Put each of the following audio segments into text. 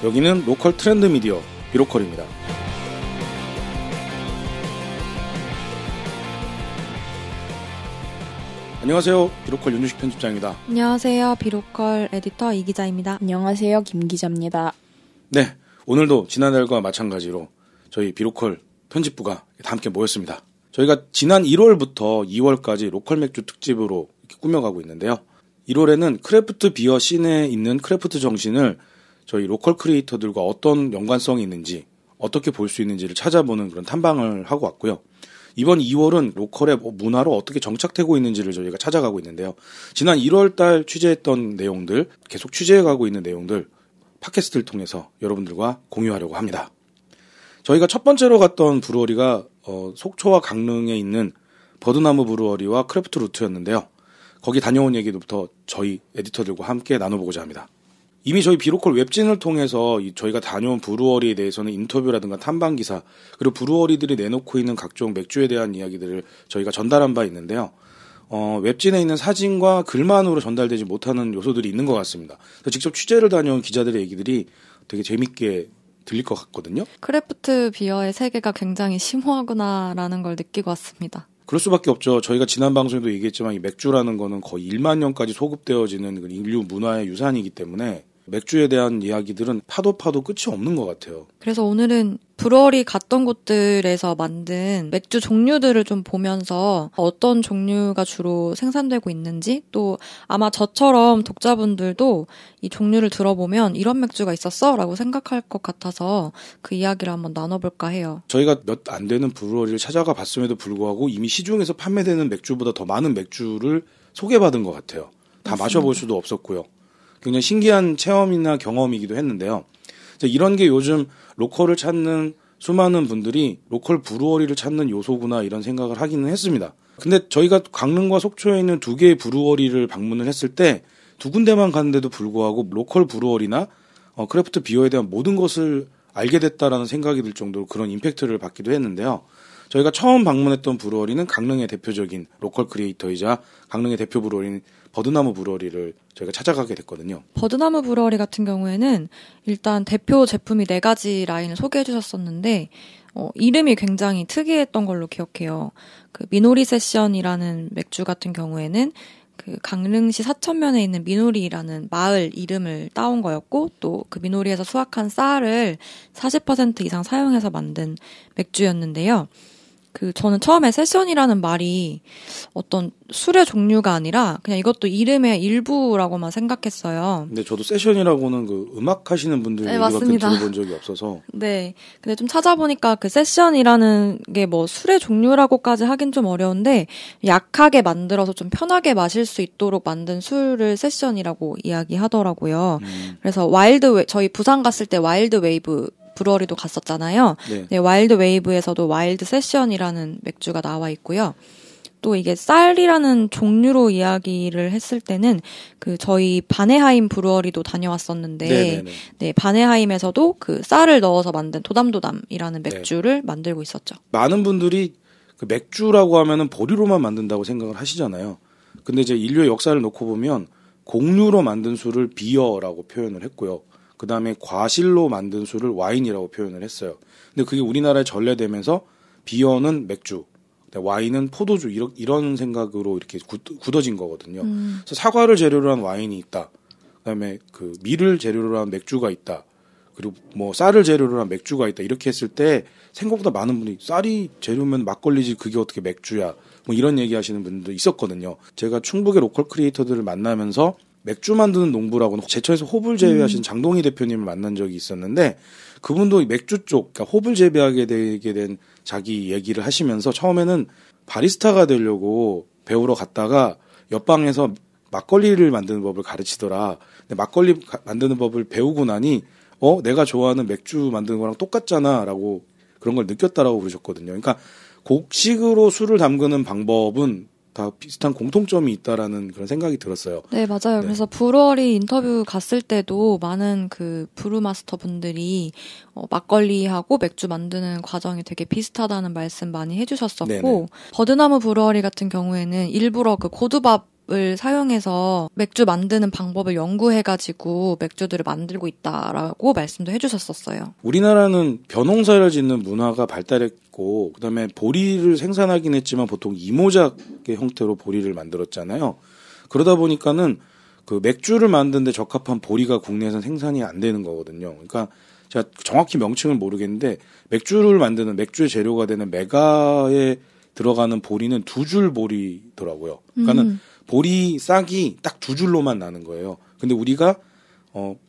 여기는 로컬 트렌드 미디어 비로컬입니다. 안녕하세요. 비로컬 윤주식 편집장입니다. 안녕하세요. 비로컬 에디터 이기자입니다. 안녕하세요. 김기자입니다. 네, 오늘도 지난달과 마찬가지로 저희 비로컬 편집부가 함께 모였습니다. 저희가 지난 1월부터 2월까지 로컬 맥주 특집으로 이렇게 꾸며가고 있는데요. 1월에는 크래프트 비어 씬에 있는 크래프트 정신을 저희 로컬 크리에이터들과 어떤 연관성이 있는지, 어떻게 볼 수 있는지를 찾아보는 그런 탐방을 하고 왔고요. 이번 2월은 로컬의 문화로 어떻게 정착되고 있는지를 저희가 찾아가고 있는데요. 지난 1월달 취재했던 내용들, 계속 취재해가고 있는 내용들 팟캐스트를 통해서 여러분들과 공유하려고 합니다. 저희가 첫 번째로 갔던 브루어리가 속초와 강릉에 있는 버드나무 브루어리와 크래프트 루트였는데요. 거기 다녀온 얘기부터 저희 에디터들과 함께 나눠보고자 합니다. 이미 저희 비로컬 웹진을 통해서 저희가 다녀온 브루어리에 대해서는 인터뷰라든가 탐방기사, 그리고 브루어리들이 내놓고 있는 각종 맥주에 대한 이야기들을 저희가 전달한 바 있는데요. 웹진에 있는 사진과 글만으로 전달되지 못하는 요소들이 있는 것 같습니다. 그래서 직접 취재를 다녀온 기자들의 얘기들이 되게 재밌게 들릴 것 같거든요. 크래프트 비어의 세계가 굉장히 심오하구나라는 걸 느끼고 왔습니다. 그럴 수밖에 없죠. 저희가 지난 방송에도 얘기했지만 이 맥주라는 거는 거의 1만 년까지 소급되어지는 인류 문화의 유산이기 때문에 맥주에 대한 이야기들은 파도 끝이 없는 것 같아요. 그래서 오늘은 브루어리 갔던 곳들에서 만든 맥주 종류들을 좀 보면서 어떤 종류가 주로 생산되고 있는지, 또 아마 저처럼 독자분들도 이 종류를 들어보면 이런 맥주가 있었어? 라고 생각할 것 같아서 그 이야기를 한번 나눠볼까 해요. 저희가 몇 안 되는 브루어리를 찾아가 봤음에도 불구하고 이미 시중에서 판매되는 맥주보다 더 많은 맥주를 소개받은 것 같아요. 다 맞습니다. 마셔볼 수도 없었고요. 굉장히 신기한 체험이나 경험이기도 했는데요. 이런 게 요즘 로컬을 찾는 수많은 분들이 로컬 브루어리를 찾는 요소구나 이런 생각을 하기는 했습니다. 근데 저희가 강릉과 속초에 있는 두 개의 브루어리를 방문을 했을 때 두 군데만 갔는데도 불구하고 로컬 브루어리나 크래프트 비어에 대한 모든 것을 알게 됐다라는 생각이 들 정도로 그런 임팩트를 받기도 했는데요. 저희가 처음 방문했던 브루어리는 강릉의 대표적인 로컬 크리에이터이자 강릉의 대표 브루어리인 버드나무 브루어리를 저희가 찾아가게 됐거든요. 버드나무 브루어리 같은 경우에는 일단 대표 제품이 4가지 라인을 소개해 주셨었는데 이름이 굉장히 특이했던 걸로 기억해요. 그 미노리 세션이라는 맥주 같은 경우에는 그 강릉시 사천면에 있는 미노리라는 마을 이름을 따온 거였고, 또 그 미노리에서 수확한 쌀을 40% 이상 사용해서 만든 맥주였는데요. 저는 처음에 세션이라는 말이 어떤 술의 종류가 아니라 그냥 이것도 이름의 일부라고만 생각했어요. 근데 저도 세션이라고는 그 음악 하시는 분들 얘기밖에 들어본 적이 없어서. 네. 근데 좀 찾아보니까 그 세션이라는 게 뭐 술의 종류라고까지 하긴 좀 어려운데 약하게 만들어서 좀 편하게 마실 수 있도록 만든 술을 세션이라고 이야기하더라고요. 그래서 저희 부산 갔을 때 와일드 웨이브 브루어리도 갔었잖아요. 네. 네, 와일드 웨이브에서도 와일드 세션이라는 맥주가 나와 있고요. 또 이게 쌀이라는 종류로 이야기를 했을 때는 저희 바네하임 브루어리도 다녀왔었는데, 네네네. 네, 바네하임에서도 그 쌀을 넣어서 만든 도담도담이라는 맥주를 만들고 있었죠. 많은 분들이 그 맥주라고 하면은 보리로만 만든다고 생각을 하시잖아요. 근데 이제 인류의 역사를 놓고 보면 곡류로 만든 술을 비어라고 표현을 했고요. 그 다음에 과실로 만든 술을 와인이라고 표현을 했어요. 근데 그게 우리나라에 전래되면서 비어는 맥주, 와인은 포도주 이런 생각으로 이렇게 굳어진 거거든요. 그래서 사과를 재료로 한 와인이 있다. 그다음에 그 밀을 재료로 한 맥주가 있다. 그리고 뭐 쌀을 재료로 한 맥주가 있다. 이렇게 했을 때 생각보다 많은 분이 쌀이 재료면 막걸리지 그게 어떻게 맥주야. 뭐 이런 얘기하시는 분들도 있었거든요. 제가 충북의 로컬 크리에이터들을 만나면서 맥주 만드는 농부라고는 제철에서 호불 재배하신 장동희 대표님을 만난 적이 있었는데 그분도 맥주 쪽, 그러니까 호불 재배하게 되게 된 자기 얘기를 하시면서 처음에는 바리스타가 되려고 배우러 갔다가 옆방에서 막걸리를 만드는 법을 가르치더라. 근데 막걸리 만드는 법을 배우고 나니 내가 좋아하는 맥주 만드는 거랑 똑같잖아 라고 그런 걸 느꼈다라고 그러셨거든요. 그러니까 곡식으로 술을 담그는 방법은 다 비슷한 공통점이 있다라는 그런 생각이 들었어요. 네, 맞아요. 네. 그래서 브루어리 인터뷰 갔을 때도 많은 그 브루마스터 분들이 막걸리하고 맥주 만드는 과정이 되게 비슷하다는 말씀 많이 해주셨었고, 네네. 버드나무 브루어리 같은 경우에는 일부러 그 고두밥 기법을 사용해서 맥주 만드는 방법을 연구해가지고 맥주들을 만들고 있다라고 말씀도 해주셨었어요. 우리나라는 벼농사를 짓는 문화가 발달했고 그다음에 보리를 생산하긴 했지만 보통 이모작의 형태로 보리를 만들었잖아요. 그러다 보니까는 그 맥주를 만드는데 적합한 보리가 국내에서는 생산이 안 되는 거거든요. 그러니까 제가 정확히 명칭을 모르겠는데 맥주를 만드는 맥주의 재료가 되는 메가에 들어가는 보리는 2줄 보리더라고요. 그러니까는 보리 싹이 딱 2줄로만 나는 거예요. 근데 우리가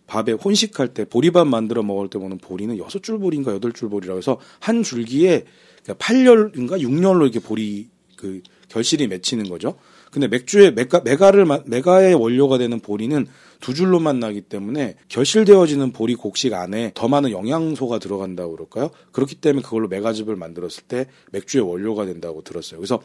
밥에 혼식할 때 보리밥 만들어 먹을 때 보는 보리는 6줄 보리인가 8줄 보리라고 해서 한 줄기에 8열인가 6열로 이렇게 보리 그 결실이 맺히는 거죠. 근데 맥주의 메가의 원료가 되는 보리는 2줄로만 나기 때문에 결실되어지는 보리 곡식 안에 더 많은 영양소가 들어간다고 그럴까요? 그렇기 때문에 그걸로 메가즙을 만들었을 때 맥주의 원료가 된다고 들었어요. 그래서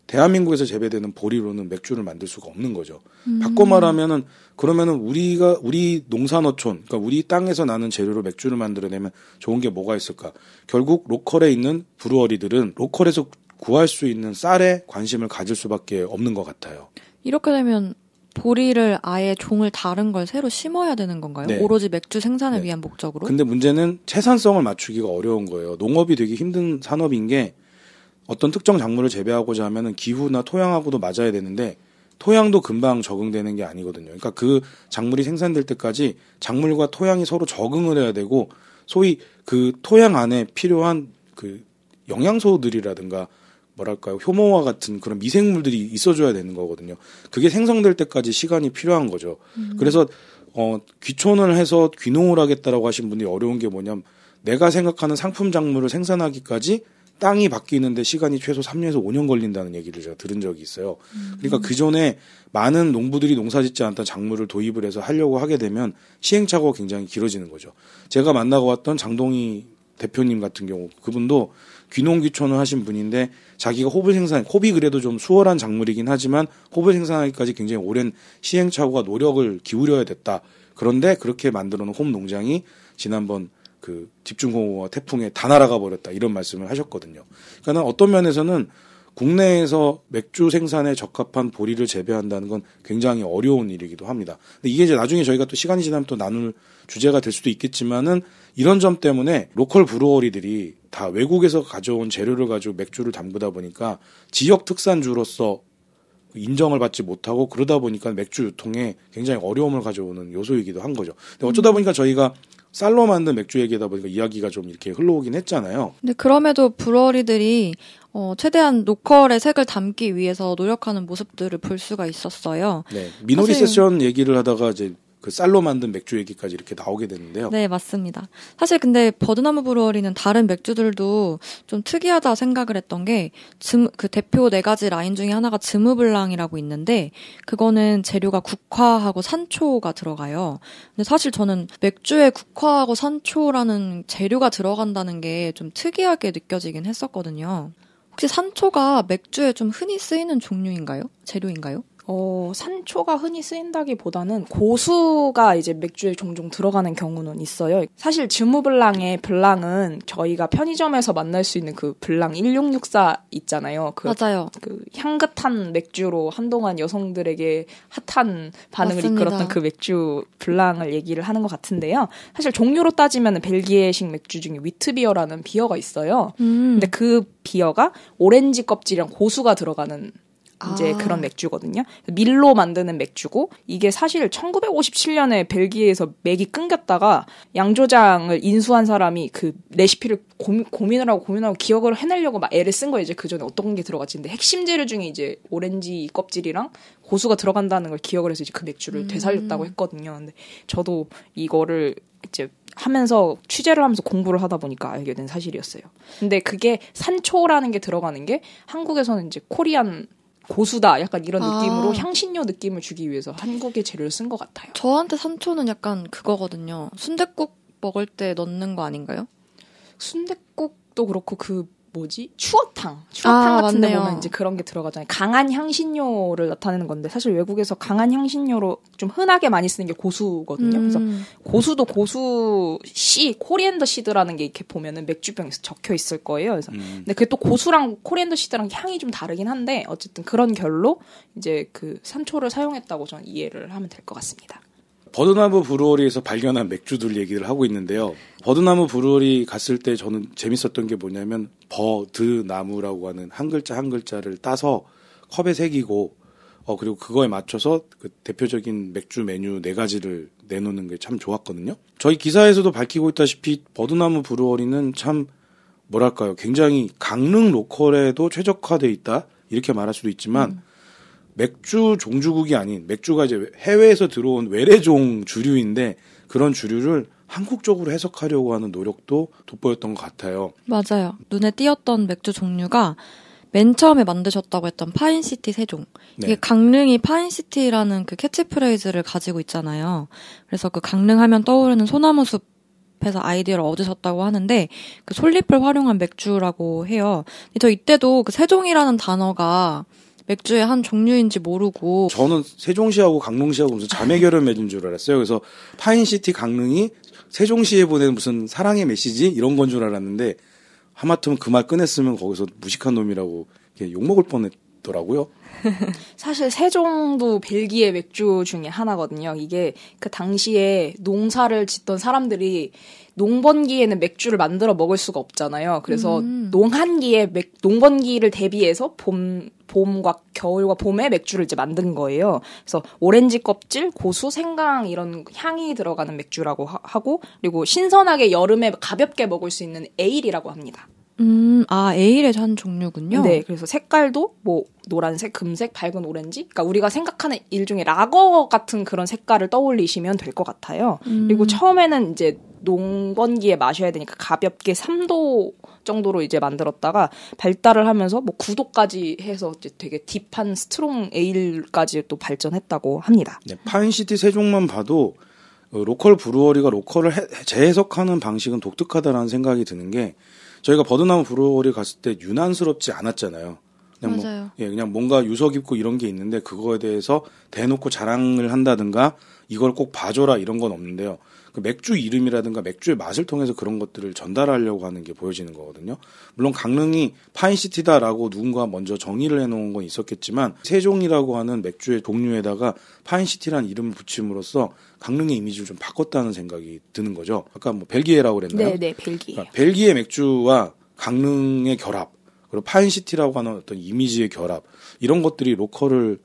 대한민국에서 재배되는 보리로는 맥주를 만들 수가 없는 거죠. 바꿔 말하면은 그러면은 우리 농산어촌, 그러니까 우리 땅에서 나는 재료로 맥주를 만들어내면 좋은 게 뭐가 있을까? 결국 로컬에 있는 브루어리들은 로컬에서 구할 수 있는 쌀에 관심을 가질 수밖에 없는 것 같아요. 이렇게 되면 보리를 아예 종을 다른 걸 새로 심어야 되는 건가요? 네. 오로지 맥주 생산을 위한 목적으로? 근데 문제는 채산성을 맞추기가 어려운 거예요. 농업이 되게 힘든 산업인 게 어떤 특정 작물을 재배하고자 하면은 기후나 토양하고도 맞아야 되는데 토양도 금방 적응되는 게 아니거든요. 그러니까 그 작물이 생산될 때까지 작물과 토양이 서로 적응을 해야 되고 소위 그 토양 안에 필요한 그 영양소들이라든가 뭐랄까요, 효모와 같은 그런 미생물들이 있어줘야 되는 거거든요. 그게 생성될 때까지 시간이 필요한 거죠. 그래서 귀촌을 해서 귀농을 하겠다라고 하신 분들이 어려운 게 뭐냐면 내가 생각하는 상품 작물을 생산하기까지 땅이 바뀌는데 시간이 최소 3년에서 5년 걸린다는 얘기를 제가 들은 적이 있어요. 그러니까 그 전에 많은 농부들이 농사짓지 않았던 작물을 도입을 해서 하려고 하게 되면 시행착오가 굉장히 길어지는 거죠. 제가 만나고 왔던 장동희 대표님 같은 경우 그분도 귀농귀촌을 하신 분인데 자기가 호흡이 그래도 좀 수월한 작물이긴 하지만 호흡을 생산하기까지 굉장히 오랜 시행착오가 노력을 기울여야 됐다. 그런데 그렇게 만들어 놓은 호흡 농장이 지난번 그 집중호우와 태풍에 다 날아가 버렸다. 이런 말씀을 하셨거든요. 그러니까 어떤 면에서는 국내에서 맥주 생산에 적합한 보리를 재배한다는 건 굉장히 어려운 일이기도 합니다. 근데 이게 이제 나중에 저희가 또 시간이 지나면 또 나눌 주제가 될 수도 있겠지만은 이런 점 때문에 로컬 브루어리들이 다 외국에서 가져온 재료를 가지고 맥주를 담그다 보니까 지역 특산주로서 인정을 받지 못하고 그러다 보니까 맥주 유통에 굉장히 어려움을 가져오는 요소이기도 한 거죠. 근데 어쩌다 보니까 저희가 쌀로 만든 맥주 얘기하다 보니까 이야기가 좀 이렇게 흘러오긴 했잖아요. 근데 그럼에도 브루어리들이 최대한 로컬의 색을 담기 위해서 노력하는 모습들을 볼 수가 있었어요. 네, 미노리 세션 얘기를 하다가 이제 그 쌀로 만든 맥주 얘기까지 이렇게 나오게 됐는데요. 네, 맞습니다. 사실 근데 버드나무 브루어리는 다른 맥주들도 좀 특이하다 생각을 했던 게 그 대표 4가지 라인 중에 하나가 즈무블랑이라고 있는데 그거는 재료가 국화하고 산초가 들어가요. 근데 사실 저는 맥주에 국화하고 산초라는 재료가 들어간다는 게 좀 특이하게 느껴지긴 했었거든요. 혹시 산초가 맥주에 좀 흔히 쓰이는 종류인가요? 재료인가요? 산초가 흔히 쓰인다기보다는 고수가 이제 맥주에 종종 들어가는 경우는 있어요. 사실 즈무블랑의 블랑은 저희가 편의점에서 만날 수 있는 그 블랑 1664 있잖아요. 맞아요. 그 향긋한 맥주로 한동안 여성들에게 핫한 반응을 맞습니다. 이끌었던 그 맥주 블랑을 얘기를 하는 것 같은데요. 사실 종류로 따지면 벨기에식 맥주 중에 위트비어라는 비어가 있어요. 근데 그 비어가 오렌지 껍질이랑 고수가 들어가는 이제 그런 맥주거든요. 밀로 만드는 맥주고 이게 사실 1957년에 벨기에에서 맥이 끊겼다가 양조장을 인수한 사람이 그 레시피를 고민을 하고 기억을 해내려고 막 애를 쓴 거예요. 이제 그 전에 어떤 게 들어갔지. 근데 핵심 재료 중에 이제 오렌지 껍질이랑 고수가 들어간다는 걸 기억을 해서 이제 그 맥주를 되살렸다고 했거든요. 근데 저도 이거를 이제 하면서 취재를 하면서 공부를 하다 보니까 알게 된 사실이었어요. 근데 그게 산초라는 게 들어가는 게 한국에서는 이제 코리안 고수다 약간 이런 느낌으로 향신료 느낌을 주기 위해서 한국의 재료를 쓴 것 같아요. 저한테 산초는 약간 그거거든요. 순댓국 먹을 때 넣는 거 아닌가요? 순댓국도 그렇고 그 추어탕 같은 데 맞네요. 보면 이제 그런 게 들어가잖아요. 강한 향신료를 나타내는 건데 사실 외국에서 강한 향신료로 좀 흔하게 많이 쓰는 게 고수거든요. 그래서 고수도 고수 씨, 코리앤더 시드라는 게 이렇게 보면은 맥주병에 적혀 있을 거예요. 그래서 근데 그게 또 고수랑 코리앤더 시드랑 향이 좀 다르긴 한데 어쨌든 그런 결로 이제 그 산초를 사용했다고 저는 이해를 하면 될 것 같습니다. 버드나무 브루어리에서 발견한 맥주들 얘기를 하고 있는데요. 버드나무 브루어리 갔을 때 저는 재밌었던 게 뭐냐면 버드나무라고 하는 한 글자 한 글자를 따서 컵에 새기고 그리고 그거에 맞춰서 그 대표적인 맥주 메뉴 4가지를 내놓는 게 참 좋았거든요. 저희 기사에서도 밝히고 있다시피 버드나무 브루어리는 참 뭐랄까요. 굉장히 강릉 로컬에도 최적화되어 있다 이렇게 말할 수도 있지만 맥주 종주국이 아닌 맥주가 이제 해외에서 들어온 외래종 주류인데 그런 주류를 한국적으로 해석하려고 하는 노력도 돋보였던 것 같아요. 맞아요. 눈에 띄었던 맥주 종류가 맨 처음에 만드셨다고 했던 파인시티 세종. 네. 이게 강릉이 파인시티라는 그 캐치프레이즈를 가지고 있잖아요. 그래서 그 강릉 하면 떠오르는 소나무 숲에서 아이디어를 얻으셨다고 하는데 그 솔잎을 활용한 맥주라고 해요. 저 이때도 그 세종이라는 단어가 맥주의 한 종류인지 모르고 저는 세종시하고 강릉시하고 무슨 자매결연 맺은 줄 알았어요. 그래서 파인시티 강릉이 세종시에 보낸 무슨 사랑의 메시지 이런 건 줄 알았는데 하마터면 그 말 꺼냈으면 거기서 무식한 놈이라고 욕먹을 뻔했더라고요. 사실 세종도 벨기에 맥주 중에 하나거든요. 이게 그 당시에 농사를 짓던 사람들이 농번기에는 맥주를 만들어 먹을 수가 없잖아요. 그래서 농한기에 농번기를 대비해서 봄과 겨울과 봄에 맥주를 이제 만든 거예요. 그래서 오렌지 껍질, 고수, 생강 이런 향이 들어가는 맥주라고 하고 그리고 신선하게 여름에 가볍게 먹을 수 있는 에일이라고 합니다. 에일의 한 종류군요. 네, 그래서 색깔도 뭐 노란색, 금색, 밝은 오렌지. 그러니까 우리가 생각하는 일종의 라거 같은 그런 색깔을 떠올리시면 될 것 같아요. 그리고 처음에는 이제 농번기에 마셔야 되니까 가볍게 3도 정도로 이제 만들었다가 발달을 하면서 뭐 9도까지 해서 이제 되게 딥한 스트롱 에일까지 또 발전했다고 합니다. 네, 파인시티 세종만 봐도 로컬 브루어리가 로컬을 재해석하는 방식은 독특하다라는 생각이 드는 게 저희가 버드나무 브루어리 갔을 때 유난스럽지 않았잖아요. 그냥 맞아요. 그냥 뭔가 유서 깊고 이런 게 있는데 그거에 대해서 대놓고 자랑을 한다든가 이걸 꼭 봐줘라 이런 건 없는데요. 그 맥주 이름이라든가 맥주의 맛을 통해서 그런 것들을 전달하려고 하는 게 보여지는 거거든요. 물론 강릉이 파인시티다라고 누군가 먼저 정의를 해놓은 건 있었겠지만 세종이라고 하는 맥주의 종류에다가 파인시티라는 이름을 붙임으로써 강릉의 이미지를 좀 바꿨다는 생각이 드는 거죠. 아까 뭐 벨기에라고 그랬나요? 네, 벨기에. 그러니까 벨기에 맥주와 강릉의 결합, 그리고 파인시티라고 하는 어떤 이미지의 결합, 이런 것들이 로컬을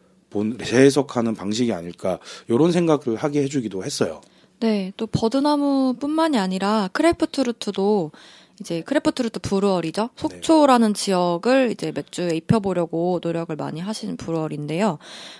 재해석하는 방식이 아닐까 이런 생각을 하게 해주기도 했어요. 네, 또 버드나무뿐만이 아니라 크래프트루트도 이제 크래프트루트 브루어리죠. 속초라는 지역을 이제 맥주에 입혀보려고 노력을 많이 하신 브루어리인데요.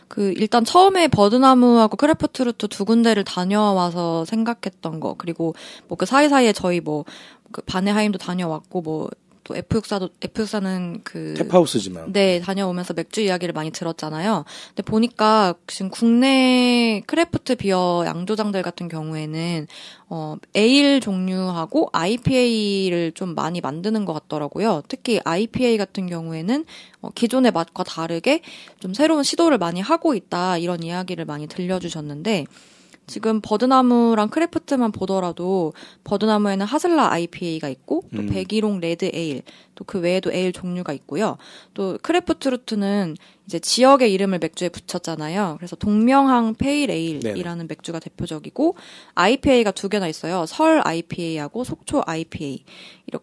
그 일단 처음에 버드나무하고 크래프트루트 두 군데를 다녀와서 생각했던 거, 그리고 뭐 그 사이사이에 저희 뭐 그 바네하임도 다녀왔고 뭐 또 F64는 그 탭하우스지만 네, 다녀오면서 맥주 이야기를 많이 들었잖아요. 근데 보니까 지금 국내 크래프트 비어 양조장들 같은 경우에는 에일 종류하고 IPA를 좀 많이 만드는 것 같더라고요. 특히 IPA 같은 경우에는 기존의 맛과 다르게 좀 새로운 시도를 많이 하고 있다, 이런 이야기를 많이 들려주셨는데, 지금 버드나무랑 크래프트만 보더라도 버드나무에는 하슬라 IPA가 있고 또 백일홍 레드 에일, 또 그 외에도 에일 종류가 있고요. 또 크래프트루트는 이제 지역의 이름을 맥주에 붙였잖아요. 그래서 동명항 페일 에일이라는 맥주가 대표적이고 IPA가 2개나 있어요. 설 IPA하고 속초 IPA.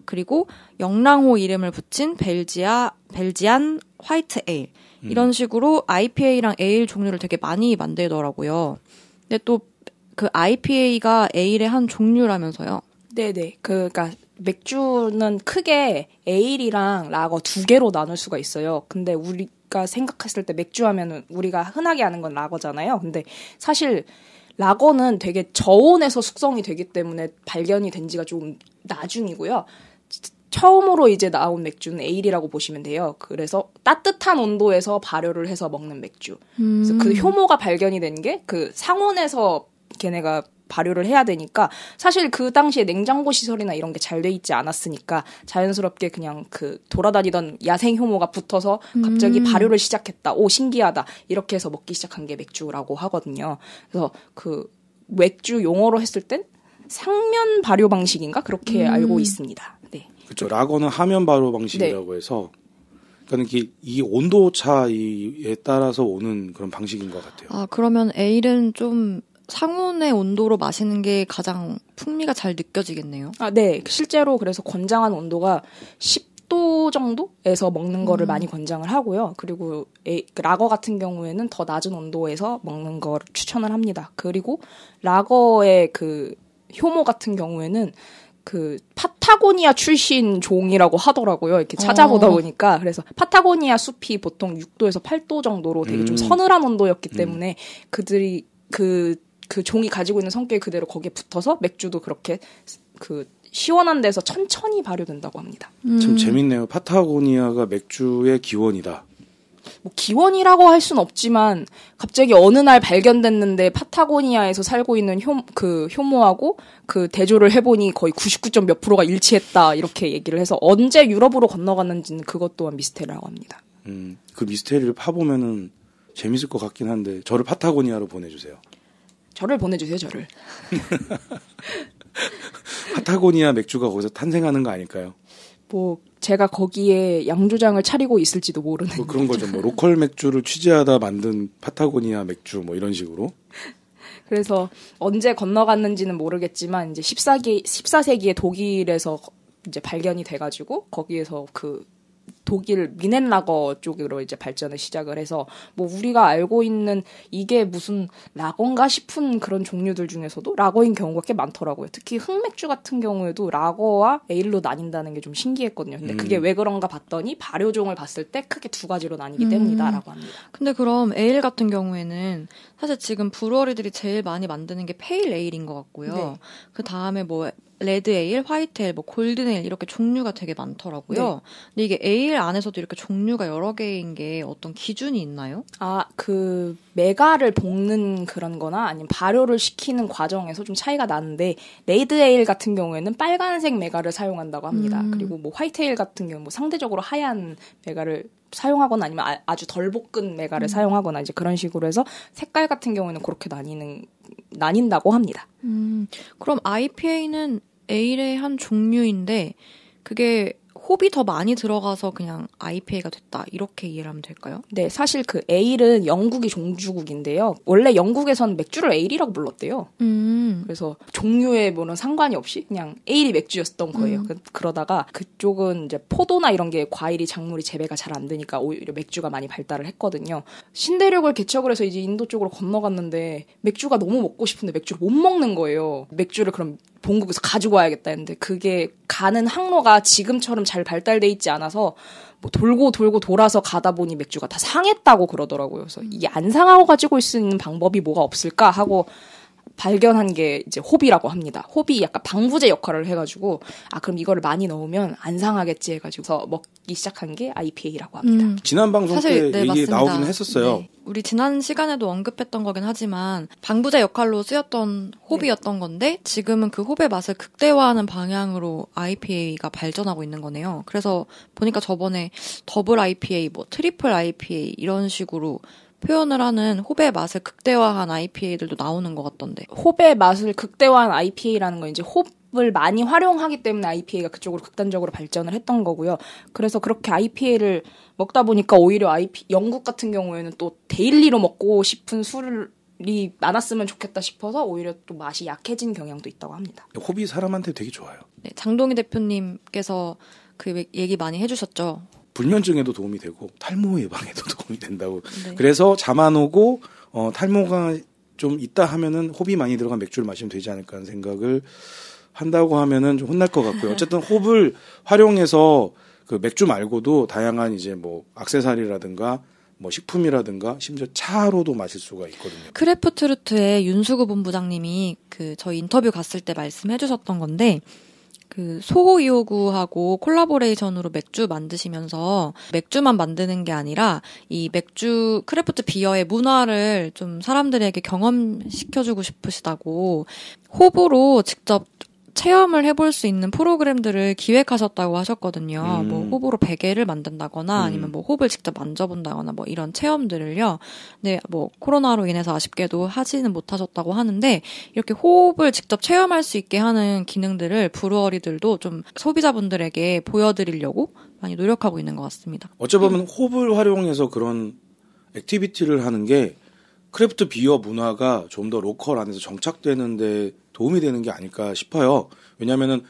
그리고 영랑호 이름을 붙인 벨지안 화이트 에일. 이런 식으로 IPA랑 에일 종류를 되게 많이 만들더라고요. 근데 또 그 IPA가 에일의 한 종류라면서요? 네네. 그러니까 맥주는 크게 에일이랑 라거 2개로 나눌 수가 있어요. 근데 우리가 생각했을 때 맥주 하면은 우리가 흔하게 아는 건 라거잖아요. 근데 사실 라거는 되게 저온에서 숙성이 되기 때문에 발견이 된 지가 좀 나중이고요. 처음으로 이제 나온 맥주는 에일이라고 보시면 돼요. 그래서 따뜻한 온도에서 발효를 해서 먹는 맥주. 그래서 그 효모가 발견이 된 게 그 상온에서 걔네가 발효를 해야 되니까 사실 그 당시에 냉장고 시설이나 이런 게 잘 돼 있지 않았으니까 자연스럽게 그냥 그 돌아다니던 야생 효모가 붙어서 갑자기 발효를 시작했다. 오, 신기하다. 이렇게 해서 먹기 시작한 게 맥주라고 하거든요. 그래서 그 맥주 용어로 했을 땐 상면 발효 방식인가? 그렇게 알고 있습니다. 네. 그렇죠. 라거는 하면 발효 방식이라고 해서 그러니까 이 온도 차이에 따라서 오는 그런 방식인 것 같아요. 아, 그러면 에일은 좀 상온의 온도로 마시는 게 가장 풍미가 잘 느껴지겠네요. 아, 네. 실제로 그래서 권장한 온도가 10도 정도에서 먹는 거를 많이 권장을 하고요. 그리고 라거 같은 경우에는 더 낮은 온도에서 먹는 걸 추천을 합니다. 그리고 라거의 그 효모 같은 경우에는 그 파타고니아 출신 종이라고 하더라고요. 이렇게 찾아보다 보니까. 그래서 파타고니아 숲이 보통 6도에서 8도 정도로 되게 좀 서늘한 온도였기 때문에 그들이 그 종이 가지고 있는 성격이 그대로 거기에 붙어서 맥주도 그렇게 그 시원한 데서 천천히 발효된다고 합니다. 참 재밌네요. 파타고니아가 맥주의 기원이다. 뭐 기원이라고 할 순 없지만 갑자기 어느 날 발견됐는데 파타고니아에서 살고 있는 효모하고 그 대조를 해보니 거의 99점 몇 프로가 일치했다 이렇게 얘기를 해서 언제 유럽으로 건너갔는지는 그것 또한 미스테리라고 합니다. 그 미스테리를 파보면은 재밌을 것 같긴 한데 저를 파타고니아로 보내주세요. 저를 보내주세요. 저를. 파타고니아 맥주가 거기서 탄생하는 거 아닐까요? 뭐 제가 거기에 양조장을 차리고 있을지도 모르는. 뭐 그런 거죠. 뭐 로컬 맥주를 취재하다 만든 파타고니아 맥주 뭐 이런 식으로. 그래서 언제 건너갔는지는 모르겠지만 이제 14세기에 독일에서 이제 발견이 돼가지고 거기에서 그 독일 미넨라거 쪽으로 이제 발전을 시작을 해서 뭐 우리가 알고 있는 이게 무슨 라거인가 싶은 그런 종류들 중에서도 라거인 경우가 꽤 많더라고요. 특히 흑맥주 같은 경우에도 라거와 에일로 나뉜다는 게 좀 신기했거든요. 근데 그게 왜 그런가 봤더니 발효종을 봤을 때 크게 두 가지로 나뉘기 때문이다라고 합니다. 근데 그럼 에일 같은 경우에는 사실 지금 브루어리들이 제일 많이 만드는 게 페일 에일인 것 같고요. 네. 그 다음에 뭐 레드 에일, 화이트 에일, 뭐 골든 에일 이렇게 종류가 되게 많더라고요. 네. 근데 이게 에일 안에서도 이렇게 종류가 여러 개인 게 어떤 기준이 있나요? 아, 그 메가를 볶는 그런 거나 아니면 발효를 시키는 과정에서 좀 차이가 나는데 레드 에일 같은 경우에는 빨간색 메가를 사용한다고 합니다. 그리고 뭐 화이트 에일 같은 경우 뭐 상대적으로 하얀 메가를 사용하거나 아니면 아주 덜 볶은 메가를 사용하거나 이제 그런 식으로 해서 색깔 같은 경우에는 그렇게 나뉜다고 합니다. 그럼 IPA는 에일의 한 종류인데 그게 홉이 더 많이 들어가서 그냥 IPA가 됐다 이렇게 이해를 하면 될까요? 네, 사실 그 에일은 영국이 종주국인데요. 원래 영국에선 맥주를 에일이라고 불렀대요. 그래서 종류에 뭐는 상관이 없이 그냥 에일이 맥주였던 거예요. 그러다가 그쪽은 이제 포도나 이런 게 과일이 작물이 재배가 잘 안 되니까 오히려 맥주가 많이 발달을 했거든요. 신대륙을 개척을 해서 이제 인도 쪽으로 건너갔는데 맥주가 너무 먹고 싶은데 맥주를 못 먹는 거예요. 맥주를 그럼 본국에서 가지고 와야겠다 했는데 그게 가는 항로가 지금처럼 잘 발달돼 있지 않아서 뭐 돌고 돌아서 가다 보니 맥주가 다 상했다고 그러더라고요. 그래서 이게 안 상하고 가지고 있을 수 있는 방법이 뭐가 없을까 하고 발견한 게 이제 홉이라고 합니다. 홉이 약간 방부제 역할을 해가지고 그럼 이거를 많이 넣으면 안 상하겠지 해가지고 먹기 시작한 게 IPA라고 합니다. 지난 방송 사실, 때 얘기 나오긴 했었어요. 네. 우리 지난 시간에도 언급했던 거긴 하지만 방부제 역할로 쓰였던 홉이었던 건데 지금은 그 홉의 맛을 극대화하는 방향으로 IPA가 발전하고 있는 거네요. 그래서 보니까 저번에 더블 IPA, 뭐 트리플 IPA 이런 식으로 표현을 하는 홉의 맛을 극대화한 IPA들도 나오는 것 같던데. 홉의 맛을 극대화한 IPA라는 건 이제 홉을 많이 활용하기 때문에 IPA가 그쪽으로 극단적으로 발전을 했던 거고요. 그래서 그렇게 IPA를 먹다 보니까 오히려 영국 같은 경우에는 또 데일리로 먹고 싶은 술이 많았으면 좋겠다 싶어서 오히려 또 맛이 약해진 경향도 있다고 합니다. 홉이 사람한테 되게 좋아요. 네, 장동희 대표님께서 그 얘기 많이 해주셨죠. 불면증에도 도움이 되고 탈모 예방에도 도움이 된다고. 네. 그래서 잠 안 오고 탈모가 좀 있다 하면은 홉이 많이 들어간 맥주를 마시면 되지 않을까 하는 생각을 한다고 하면은 좀 혼날 것 같고요. 어쨌든 홉을 활용해서 그 맥주 말고도 다양한 이제 뭐 액세서리라든가 뭐 식품이라든가 심지어 차로도 마실 수가 있거든요. 크래프트루트의 윤수구 본부장님이 그 저희 인터뷰 갔을 때 말씀해 주셨던 건데 그 소호 259하고 콜라보레이션으로 맥주 만드시면서 맥주만 만드는 게 아니라 이 맥주 크래프트 비어의 문화를 좀 사람들에게 경험시켜주고 싶으시다고 호불호 직접 체험을 해볼 수 있는 프로그램들을 기획하셨다고 하셨거든요. 뭐 호불호 베개를 만든다거나 아니면 뭐 홉을 직접 만져본다거나 뭐 이런 체험들을요. 근데 뭐 코로나로 인해서 아쉽게도 하지는 못하셨다고 하는데 이렇게 홉을 직접 체험할 수 있게 하는 기능들을 브루어리들도 좀 소비자분들에게 보여드리려고 많이 노력하고 있는 것 같습니다. 어쩌면 홉을 활용해서 그런 액티비티를 하는 게 크래프트 비어 문화가 좀 더 로컬 안에서 정착되는데 도움이 되는 게 아닐까 싶어요. 왜냐하면은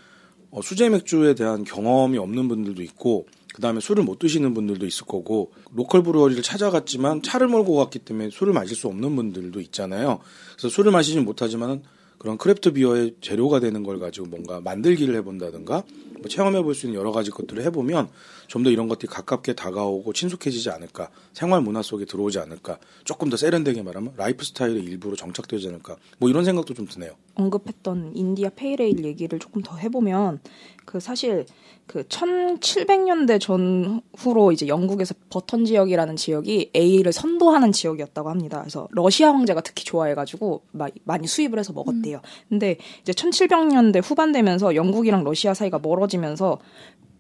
수제 맥주에 대한 경험이 없는 분들도 있고 그 다음에 술을 못 드시는 분들도 있을 거고 로컬 브루어리를 찾아갔지만 차를 몰고 갔기 때문에 술을 마실 수 없는 분들도 있잖아요. 그래서 술을 마시진 못하지만은 그런 크래프트 비어의 재료가 되는 걸 가지고 뭔가 만들기를 해본다든가 뭐 체험해볼 수 있는 여러 가지 것들을 해보면 좀 더 이런 것들이 가깝게 다가오고 친숙해지지 않을까, 생활 문화 속에 들어오지 않을까, 조금 더 세련되게 말하면 라이프 스타일의 일부로 정착되지 않을까, 뭐 이런 생각도 좀 드네요. 언급했던 인디아 페이레일 얘기를 조금 더 해보면 그 사실 그 1700년대 전후로 이제 영국에서 버턴 지역이라는 지역이 에일을 선도하는 지역이었다고 합니다. 그래서 러시아 황제가 특히 좋아해가지고 많이 수입을 해서 먹었대요. 근데 이제 1700년대 후반 되면서 영국이랑 러시아 사이가 멀어지면서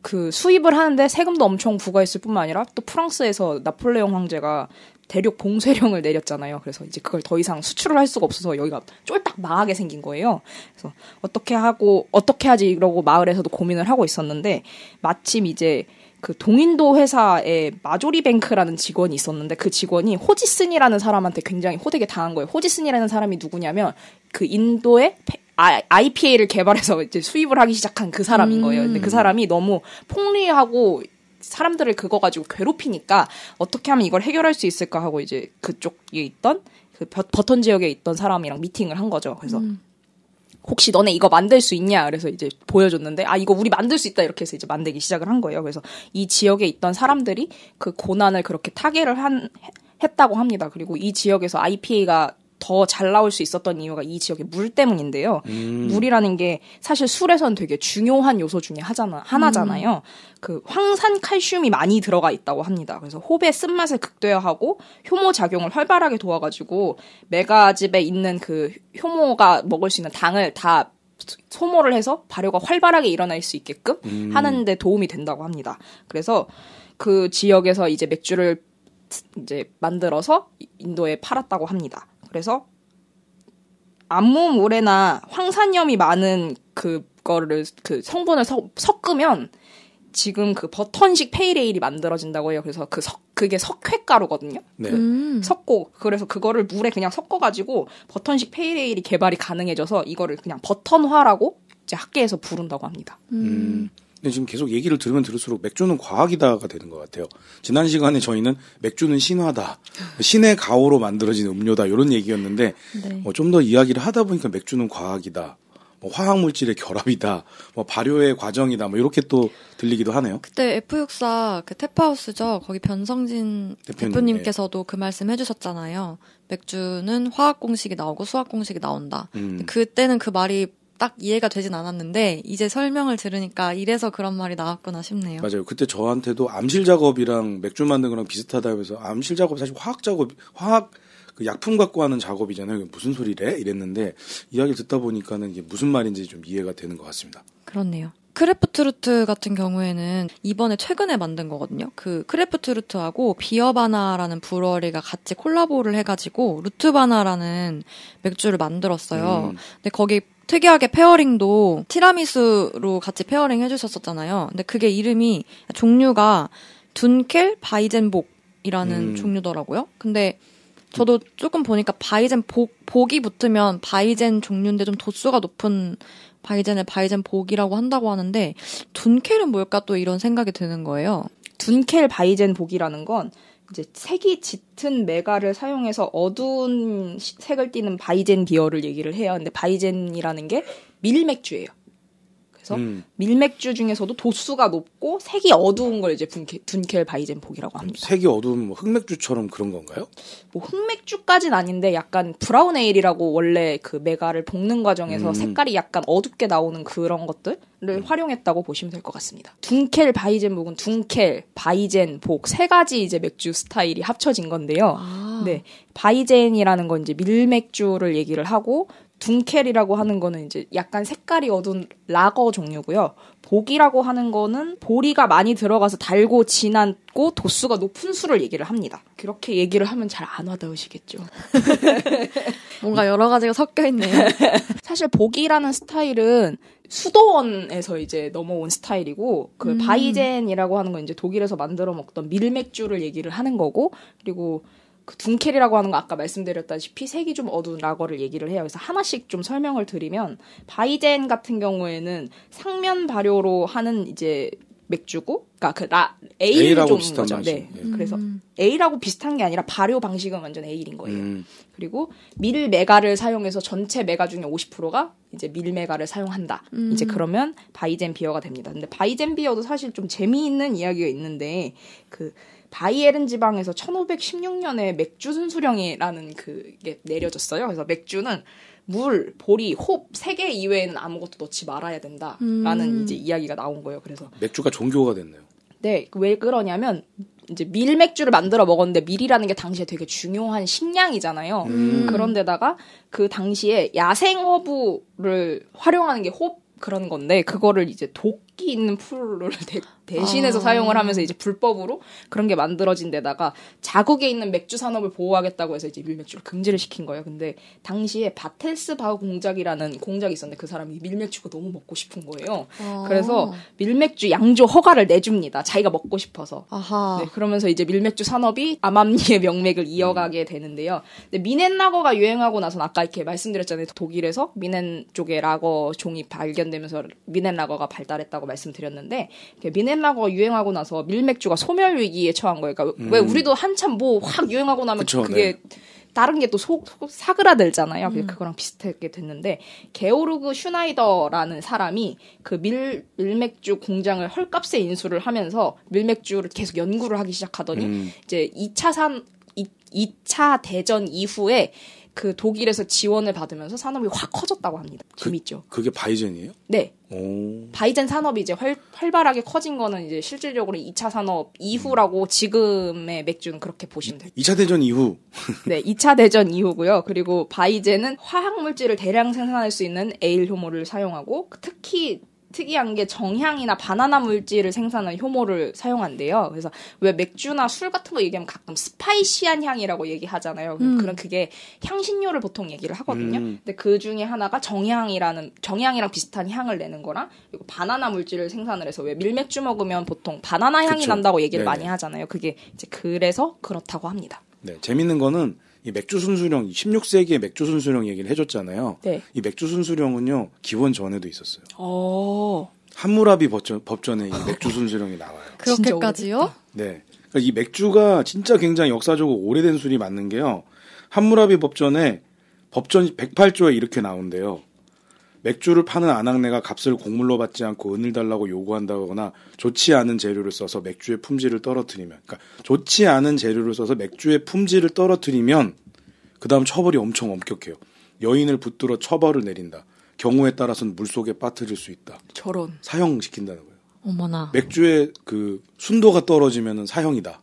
그 수입을 하는데 세금도 엄청 부과했을 뿐만 아니라 또 프랑스에서 나폴레옹 황제가 대륙 봉쇄령을 내렸잖아요. 그래서 이제 그걸 더 이상 수출을 할 수가 없어서 여기가 쫄딱 망하게 생긴 거예요. 그래서 어떻게 하지 이러고 마을에서도 고민을 하고 있었는데 마침 이제 그 동인도 회사에 마조리뱅크라는 직원이 있었는데 그 직원이 호지슨이라는 사람한테 굉장히 호되게 당한 거예요. 호지슨이라는 사람이 누구냐면 그 인도의 IPA를 개발해서 이제 수입을 하기 시작한 그 사람인 거예요. 근데 그 사람이 너무 폭리하고 사람들을 그거 가지고 괴롭히니까 어떻게 하면 이걸 해결할 수 있을까 하고 이제 그쪽에 있던 그 버턴 지역에 있던 사람이랑 미팅을 한 거죠. 그래서 혹시 너네 이거 만들 수 있냐? 그래서 이제 보여줬는데 이거 우리 만들 수 있다 이렇게 해서 이제 만들기 시작을 한 거예요. 그래서 이 지역에 있던 사람들이 그 고난을 그렇게 타개를 했다고 합니다. 그리고 이 지역에서 IPA가 더 잘 나올 수 있었던 이유가 이 지역의 물 때문인데요. 물이라는 게 사실 술에선 되게 중요한 요소 중에 하나잖아요. 그 황산 칼슘이 많이 들어가 있다고 합니다. 그래서 홉의 쓴맛을 극대화하고 효모 작용을 활발하게 도와가지고 메가즙에 있는 그 효모가 먹을 수 있는 당을 다 소모를 해서 발효가 활발하게 일어날 수 있게끔 하는 데 도움이 된다고 합니다. 그래서 그 지역에서 이제 맥주를 이제 만들어서 인도에 팔았다고 합니다. 그래서 암무물에나 황산염이 많은 그거를 그 성분을 섞으면 지금 그 버턴식 페이레일이 만들어진다고 해요. 그래서 그게 석회가루거든요. 네. 섞고 그래서 그거를 물에 그냥 섞어가지고 버턴식 페이레일이 개발이 가능해져서 이거를 그냥 버턴화라고 이제 학계에서 부른다고 합니다. 근데 지금 계속 얘기를 들으면 들을수록 맥주는 과학이다가 되는 것 같아요. 지난 시간에 저희는 맥주는 신화다, 신의 가오로 만들어진 음료다 이런 얘기였는데 네. 좀 더 이야기를 하다 보니까 맥주는 과학이다, 뭐 화학물질의 결합이다, 뭐 발효의 과정이다, 뭐 이렇게 또 들리기도 하네요. 그때 F64 그 탭하우스죠. 거기 변성진 대표님께서도 그 말씀 해주셨잖아요. 맥주는 화학 공식이 나오고 수학 공식이 나온다. 그때는 그 말이 딱 이해가 되진 않았는데 이제 설명을 들으니까 이래서 그런 말이 나왔구나 싶네요. 맞아요. 그때 저한테도 암실 작업이랑 맥주 만드는 거랑 비슷하다 해서 암실 작업 사실 화학 그 약품 갖고 하는 작업이잖아요. 무슨 소리래? 이랬는데 이야기를 듣다 보니까는 이게 무슨 말인지 좀 이해가 되는 것 같습니다. 그렇네요. 크래프트루트 같은 경우에는 이번에 최근에 만든 거거든요. 그 크래프트루트하고 비어바나라는 브루어리가 같이 콜라보를 해가지고 루트바나라는 맥주를 만들었어요. 근데 거기 특이하게 페어링도 티라미수로 같이 페어링 해주셨었잖아요. 근데 그게 이름이 종류가 둔켈 바이젠복이라는 종류더라고요. 근데 저도 조금 보니까 바이젠 복이 붙으면 바이젠 종류인데 좀 도수가 높은 바이젠을 바이젠 복이라고 한다고 하는데 둔켈은 뭘까 또 이런 생각이 드는 거예요. 둔켈 바이젠 복이라는 건 이제 색이 짙은 메가를 사용해서 어두운 색을 띠는 바이젠 비어를 얘기를 해요. 근데 바이젠이라는 게 밀맥주예요. 그래서 밀맥주 중에서도 도수가 높고 색이 어두운 걸 이제 둔켈 바이젠복이라고 합니다. 색이 어두운 뭐 흑맥주처럼 그런 건가요? 뭐 흑맥주까지는 아닌데 약간 브라운 에일이라고 원래 그 메가를 볶는 과정에서 색깔이 약간 어둡게 나오는 그런 것들을 활용했다고 보시면 될 것 같습니다. 둔켈 바이젠복은 둔켈, 바이젠, 복 세 가지 이제 맥주 스타일이 합쳐진 건데요. 네, 바이젠이라는 건 이제 밀맥주를 얘기를 하고 둔켈이라고 하는 거는 이제 약간 색깔이 어두운 라거 종류고요. 복이라고 하는 거는 보리가 많이 들어가서 달고 진하고 도수가 높은 술을 얘기를 합니다. 그렇게 얘기를 하면 잘 안 와닿으시겠죠. 뭔가 여러 가지가 섞여 있네요. 사실 복이라는 스타일은 수도원에서 이제 넘어온 스타일이고 그 바이젠이라고 하는 건 이제 독일에서 만들어 먹던 밀맥주를 얘기를 하는 거고 그리고 그 둔켈이라고 하는 거 아까 말씀드렸다시피 색이 좀 어두운 라거를 얘기를 해요. 그래서 하나씩 좀 설명을 드리면 바이젠 같은 경우에는 상면 발효로 하는 이제 맥주고, 그러니까 에일을 좀 거죠. 네. 그래서 에일하고 비슷한 게 아니라 발효 방식은 완전 에일인 거예요. 그리고 밀 메가를 사용해서 전체 메가 중에 50%가 이제 밀 메가를 사용한다. 이제 그러면 바이젠 비어가 됩니다. 근데 바이젠 비어도 사실 좀 재미있는 이야기가 있는데 그 바이에른 지방에서 1516년에 맥주 순수령이라는 그게 내려졌어요. 그래서 맥주는 물, 보리, 홉 3개 이외에는 아무것도 넣지 말아야 된다라는 이제 이야기가 나온 거예요. 그래서 맥주가 종교가 됐네요. 네, 왜 그러냐면 이제 밀맥주를 만들어 먹었는데 밀이라는 게 당시에 되게 중요한 식량이잖아요. 그런데다가 그 당시에 야생 허브를 활용하는 게 홉 그런 건데 그거를 이제 독기 있는 풀을 대신해서 사용을 하면서 이제 불법으로 그런 게 만들어진 데다가 자국에 있는 맥주 산업을 보호하겠다고 해서 이제 밀맥주를 금지를 시킨 거예요. 근데 당시에 바텔스바우 공작이라는 공작이 있었는데 그 사람이 밀맥주가 너무 먹고 싶은 거예요. 그래서 밀맥주 양조 허가를 내줍니다. 자기가 먹고 싶어서. 네, 그러면서 이제 밀맥주 산업이 아맘니의 명맥을 이어가게 되는데요. 근데 미넨라거가 유행하고 나서는 아까 이렇게 말씀드렸잖아요. 독일에서 미넨 쪽의 라거 종이 발견되면서 미넨라거가 발달했다고 말씀드렸는데 미넨라거가 유행하고 나서 밀맥주가 소멸 위기에 처한 거예요. 그러니까 왜 우리도 한참 뭐 확 유행하고 나면 그쵸, 그게 네. 다른 게 또 사그라들잖아요. 그거랑 비슷하게 됐는데 게오르그 슈나이더라는 사람이 그 밀맥주 공장을 헐값에 인수를 하면서 밀맥주를 계속 연구를 하기 시작하더니 이제 2차 대전 이후에 그 독일에서 지원을 받으면서 산업이 확 커졌다고 합니다. 재밌죠? 그게 바이젠이에요? 네. 오. 바이젠 산업이 이제 활발하게 커진 거는 이제 실질적으로 2차 산업 이후라고 지금의 맥주는 그렇게 보시면 돼요. 2차 대전 이후? 네, 2차 대전 이후고요. 그리고 바이젠은 화학물질을 대량 생산할 수 있는 에일 효모를 사용하고 특히 특이한 게 정향이나 바나나 물질을 생산하는 효모를 사용한대요. 그래서 왜 맥주나 술 같은 거 얘기하면 가끔 스파이시한 향이라고 얘기하잖아요. 그런 그게 향신료를 보통 얘기를 하거든요. 근데 그 중에 하나가 정향이랑 비슷한 향을 내는 거랑 그리고 바나나 물질을 생산을 해서 왜 밀맥주 먹으면 보통 바나나 향이 그쵸. 난다고 얘기를 네네. 많이 하잖아요. 그게 이제 그래서 그렇다고 합니다. 네, 재밌는 거는 이 맥주 순수령 16세기의 맥주 순수령 얘기를 해줬잖아요. 네. 이 맥주 순수령은요 기원 전에도 있었어요. 함무라비 법전에 이 맥주 순수령이 나와요. 그렇게까지요? 네. 그러니까 이 맥주가 진짜 굉장히 역사적으로 오래된 술이 맞는 게요. 함무라비 법전에 법전 108조에 이렇게 나온대요. 맥주를 파는 아낙네가 값을 곡물로 받지 않고 은을 달라고 요구한다거나 좋지 않은 재료를 써서 맥주의 품질을 떨어뜨리면 그러니까 좋지 않은 재료를 써서 맥주의 품질을 떨어뜨리면 그 다음 처벌이 엄청 엄격해요. 여인을 붙들어 처벌을 내린다. 경우에 따라서는 물속에 빠뜨릴 수 있다. 저런. 사형시킨다는 거예요. 어머나. 맥주의 그 순도가 떨어지면 사형이다.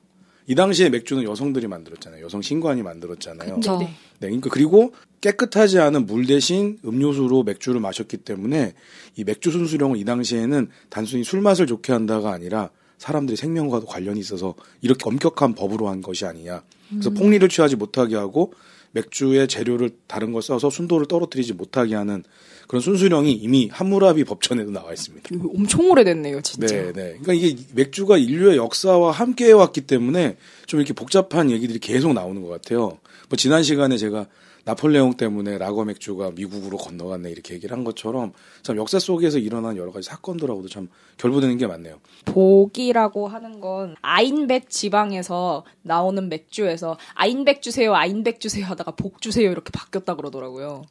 이 당시에 맥주는 여성들이 만들었잖아요. 여성 신관이 만들었잖아요. 그쵸. 네, 그러니까 그리고 깨끗하지 않은 물 대신 음료수로 맥주를 마셨기 때문에 이 맥주 순수령은 이 당시에는 단순히 술 맛을 좋게 한다가 아니라 사람들의 생명과도 관련이 있어서 이렇게 엄격한 법으로 한 것이 아니냐. 그래서 폭리를 취하지 못하게 하고 맥주의 재료를 다른 걸 써서 순도를 떨어뜨리지 못하게 하는 그런 순수령이 이미 함무라비 법전에도 나와 있습니다. 엄청 오래됐네요, 진짜. 네. 그러니까 이게 맥주가 인류의 역사와 함께 해왔기 때문에 좀 이렇게 복잡한 얘기들이 계속 나오는 것 같아요. 뭐 지난 시간에 제가 나폴레옹 때문에 라거 맥주가 미국으로 건너갔네 이렇게 얘기를 한 것처럼 참 역사 속에서 일어난 여러 가지 사건들하고도 참 결부되는 게 많네요. 복이라고 하는 건 아인백 지방에서 나오는 맥주에서 아인백 주세요, 아인백 주세요 하다가 복 주세요 이렇게 바뀌었다 그러더라고요.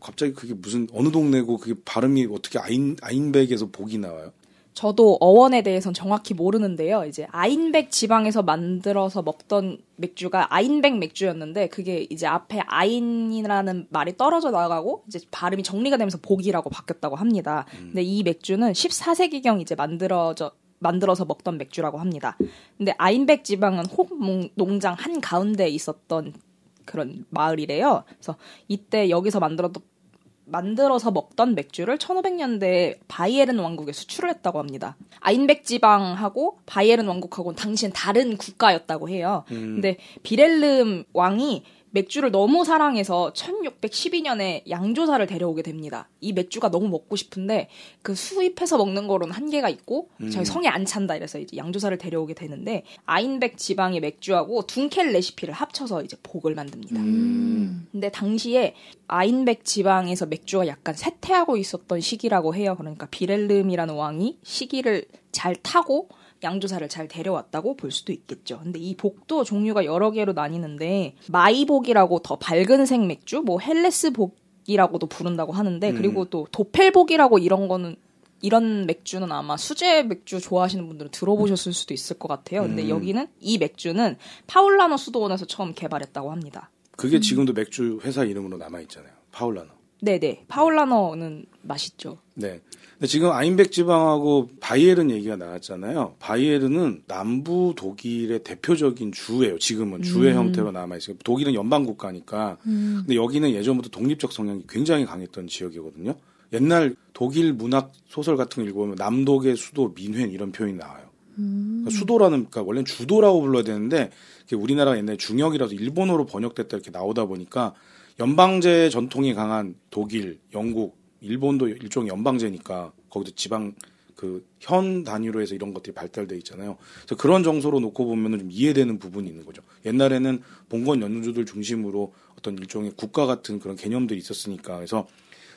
갑자기 그게 무슨 어느 동네고 그게 발음이 어떻게 아인백에서 복이 나와요? 저도 어원에 대해서는 정확히 모르는데요. 이제 아인백 지방에서 만들어서 먹던 맥주가 아인백 맥주였는데 그게 이제 앞에 아인이라는 말이 떨어져 나가고 이제 발음이 정리가 되면서 복이라고 바뀌었다고 합니다. 근데 이 맥주는 14세기경 이제 만들어서 먹던 맥주라고 합니다. 근데 아인백 지방은 홍 농장 한 가운데 있었던 그런 마을이래요. 그래서 이때 여기서 만들어서 먹던 맥주를 1500년대에 바이에른 왕국에 수출을 했다고 합니다. 아인백 지방하고 바이에른 왕국하고는 당시엔 다른 국가였다고 해요. 근데 비렐름 왕이 맥주를 너무 사랑해서 1612년에 양조사를 데려오게 됩니다. 이 맥주가 너무 먹고 싶은데 그 수입해서 먹는 거로는 한계가 있고 저희 성에 안 찬다 이래서 이제 양조사를 데려오게 되는데 아인백 지방의 맥주하고 둔켈 레시피를 합쳐서 이제 복을 만듭니다. 근데 당시에 아인백 지방에서 맥주가 약간 쇠퇴하고 있었던 시기라고 해요. 그러니까 비렐름이라는 왕이 시기를 잘 타고 양조사를 잘 데려왔다고 볼 수도 있겠죠. 근데 이 복도 종류가 여러 개로 나뉘는데 마이복이라고 더 밝은색 맥주, 뭐 헬레스 복이라고도 부른다고 하는데 그리고 또 도펠복이라고 이런 맥주는 아마 수제 맥주 좋아하시는 분들은 들어보셨을 수도 있을 것 같아요. 근데 이 맥주는 파울라노 수도원에서 처음 개발했다고 합니다. 그게 지금도 맥주 회사 이름으로 남아있잖아요. 파울라노. 네네. 파울라노는 맛있죠. 네. 근데 지금 아인백 지방하고 바이에른 얘기가 나왔잖아요. 바이에른은 남부 독일의 대표적인 주예요. 지금은 주의 형태로 남아있어요. 독일은 연방국가니까. 근데 여기는 예전부터 독립적 성향이 굉장히 강했던 지역이거든요. 옛날 독일 문학 소설 같은 거 읽어보면 남독의 수도 민헨 이런 표현이 나와요. 그러니까 그러니까 원래는 주도라고 불러야 되는데 우리나라가 옛날에 중역이라서 일본어로 번역됐다 이렇게 나오다 보니까 연방제 전통이 강한 독일, 영국, 일본도 일종의 연방제니까 거기도 지방 현 단위로 해서 이런 것들이 발달돼 있잖아요. 그래서 그런 정서로 놓고 보면은 좀 이해되는 부분이 있는 거죠. 옛날에는 봉건 연주들 중심으로 어떤 일종의 국가 같은 그런 개념들이 있었으니까. 그래서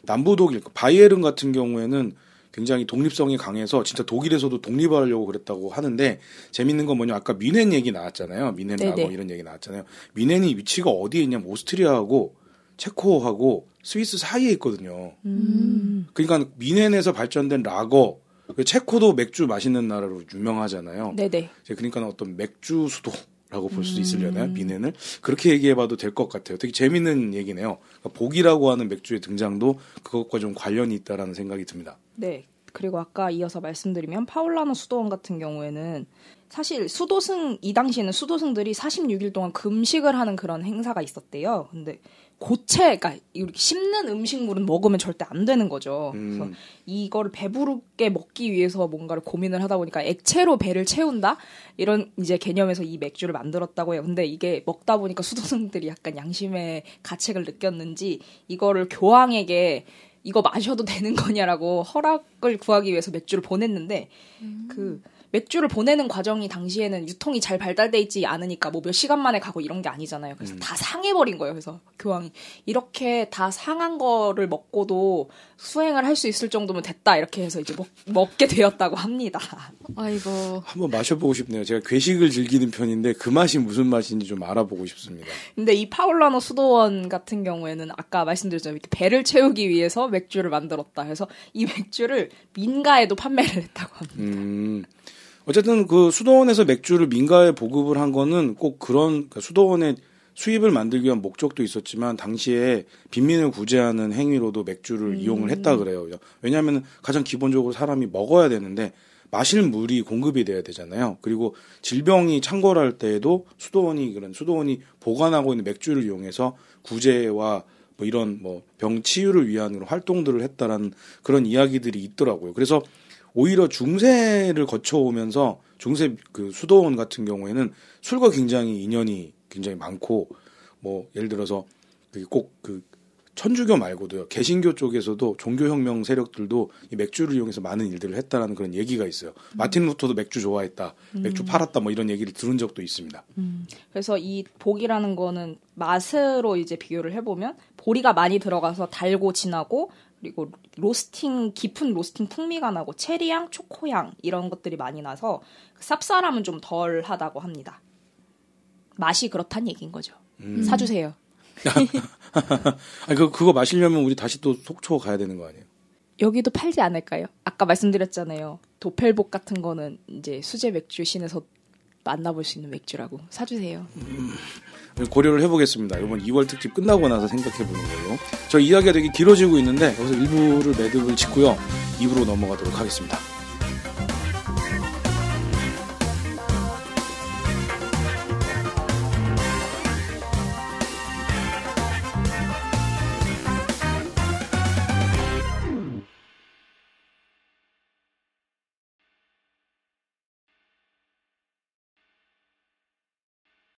남부 독일, 바이에른 같은 경우에는 굉장히 독립성이 강해서 진짜 독일에서도 독립하려고 그랬다고 하는데 재밌는 건 뭐냐 아까 민헨 얘기 나왔잖아요. 민헨 라거 이런 얘기 나왔잖아요. 민헨이 위치가 어디에 있냐면 오스트리아하고 체코하고 스위스 사이에 있거든요. 그러니까 민헨에서 발전된 라거, 체코도 맥주 맛있는 나라로 유명하잖아요. 네네. 그러니까 어떤 맥주 수도라고 볼 수도 있으려나요? 민헨을 그렇게 얘기해봐도 될 것 같아요. 되게 재밌는 얘기네요. 그러니까 복이라고 하는 맥주의 등장도 그것과 좀 관련이 있다라는 생각이 듭니다. 네. 그리고 아까 이어서 말씀드리면 파울라노 수도원 같은 경우에는 사실 이 당시에는 수도승들이 46일 동안 금식을 하는 그런 행사가 있었대요. 근데 그러니까 이렇게 씹는 음식물은 먹으면 절대 안 되는 거죠. 그래서 이거를 배부르게 먹기 위해서 뭔가를 고민을 하다 보니까 액체로 배를 채운다? 이런 이제 개념에서 이 맥주를 만들었다고 해요. 근데 이게 먹다 보니까 수도승들이 약간 양심의 가책을 느꼈는지 이거를 교황에게 이거 마셔도 되는 거냐라고 허락을 구하기 위해서 맥주를 보냈는데 맥주를 보내는 과정이 당시에는 유통이 잘 발달돼 있지 않으니까 뭐 몇 시간 만에 가고 이런 게 아니잖아요. 그래서 다 상해버린 거예요. 그래서 교황이 이렇게 다 상한 거를 먹고도 수행을 할 수 있을 정도면 됐다 이렇게 해서 이제 먹게 되었다고 합니다. 아이고. 한번 마셔보고 싶네요. 제가 괴식을 즐기는 편인데 그 맛이 무슨 맛인지 좀 알아보고 싶습니다. 근데 이 파울라노 수도원 같은 경우에는 아까 말씀드렸잖아요. 이렇게 배를 채우기 위해서 맥주를 만들었다 해서 이 맥주를 민가에도 판매를 했다고 합니다. 어쨌든 그 수도원에서 맥주를 민가에 보급을 한 거는 꼭 그러니까 수도원의 수입을 만들기 위한 목적도 있었지만 당시에 빈민을 구제하는 행위로도 맥주를 이용을 했다 그래요. 왜냐하면 가장 기본적으로 사람이 먹어야 되는데 마실 물이 공급이 돼야 되잖아요. 그리고 질병이 창궐할 때에도 수도원이 보관하고 있는 맥주를 이용해서 구제와 뭐 이런 병 치유를 위한 활동들을 했다라는 그런 이야기들이 있더라고요. 그래서 오히려 중세를 거쳐오면서 중세 그 수도원 같은 경우에는 술과 굉장히 인연이 굉장히 많고 예를 들어서 꼭 천주교 말고도요. 개신교 쪽에서도 종교혁명 세력들도 이 맥주를 이용해서 많은 일들을 했다라는 그런 얘기가 있어요. 마틴 루터도 맥주 좋아했다. 맥주 팔았다. 뭐 이런 얘기를 들은 적도 있습니다. 그래서 이 복이라는 거는 맛으로 이제 비교를 해보면 보리가 많이 들어가서 달고 진하고 그리고 깊은 로스팅 풍미가 나고 체리향, 초코향 이런 것들이 많이 나서 쌉쌀함은 좀 덜하다고 합니다. 맛이 그렇다는 얘기인 거죠. 사주세요. 아니, 그거 마시려면 우리 다시 또 속초 가야 되는 거 아니에요? 여기도 팔지 않을까요? 아까 말씀드렸잖아요. 도펠복 같은 거는 이제 수제 맥주 신에서 만나볼 수 있는 맥주라고. 사주세요. 고려를 해보겠습니다. 이번 2월 특집 끝나고 나서 생각해보는 걸로. 저 이야기가 되게 길어지고 있는데 여기서 1부를 매듭을 짓고요. 2부로 넘어가도록 하겠습니다.